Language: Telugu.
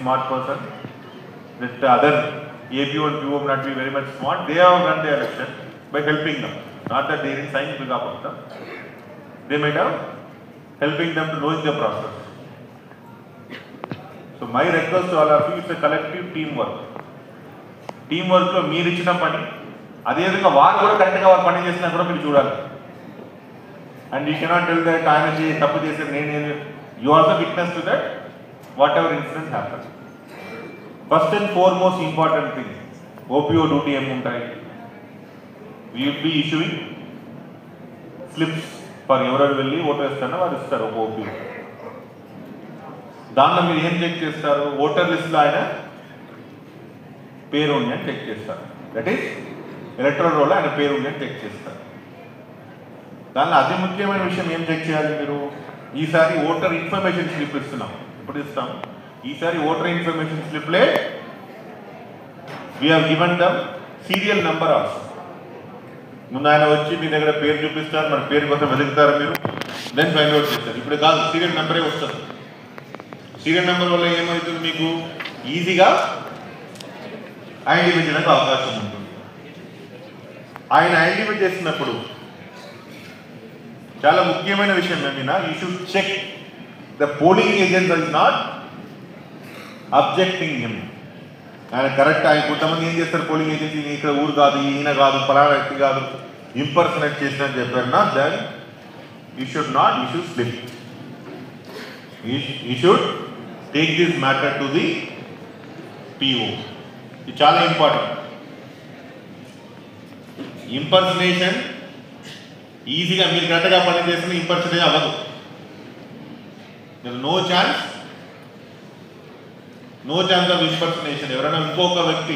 smart person. That other APO and PO not be very much smart. They have run the election by helping them. Not that they didn't sign with them. They might have helping them to know the process. So my request to all of you is a collective teamwork. Teamwork lo meer ichina pani ade vidhanga varu kuda correct ga varu pani chesina kuda meer chudali. And you cannot tell that I am tappu chesadu nenu. You also witness to that whatever incident happens. First and foremost important thing, OPO duty em untai. We will be issuing slips for ఎవరు వెళ్ళి ఓటు వేస్తారో వారు ఇస్తారు ఒక OPO. దానిలో మీరు ఏం చెక్ చేస్తారు? ఓటర్ లిస్ట్లో ఆయన పేరు ఉంది అని చెక్ చేస్తారు. దట్ ఈస్ ఎలక్టరల్ రోల్ ఆయన పేరు ఉంది అని చెక్ చేస్తారు. దానిలో అతి ముఖ్యమైన విషయం ఏం చెక్ చేయాలి మీరు? ఈసారి ఓటర్ ఇన్ఫర్మేషన్ స్లిప్ ఇస్తున్నాం. ఇప్పుడు ఇస్తాం. ఈసారి ఓటర్ ఇన్ఫర్మేషన్ స్లిప్లే we have given them serial number also. ముందు ఆయన వచ్చి మీ దగ్గర పేరు చూపిస్తారు, మన పేరు కోసం వెతుకుతారు మీరు, దెన్ ఫైండ్ అవుట్ చేస్తారు. ఇప్పుడు కాదు, సీరియల్ నెంబరే వస్తుంది. సీరియల్ నెంబర్ వల్ల ఏమవుతుంది? మీకు ఈజీగా ఐడెంటిఫై చేయడానికి అవకాశం ఉంటుంది. ఆయన ఐడెంటిఫై చేసినప్పుడు చాలా ముఖ్యమైన విషయం ఏమైనా, you should check the polling agent is not objecting him. ఆయన కరెక్ట్. ఆయన కొంతమంది ఏం చేస్తారు, పోలింగ్ ఏజెంట్ ఇక్కడ ఊరు కాదు, ఈయన కాదు, ఫలానా వ్యక్తి కాదు, ఇంపర్సనేట్ చేసినని చెప్పారు. నా then you should not issue slip. You should take this matter to the PO. ఇది చాలా ఇంపార్టెంట్. ఇంపర్సనేషన్ ఈజీగా మీరు కరెక్ట్గా పని చేసిన ఇంపర్సనేషన్ అవ్వదు. No chance of impersonation. ఎవరైనా ఇంకొక వ్యక్తి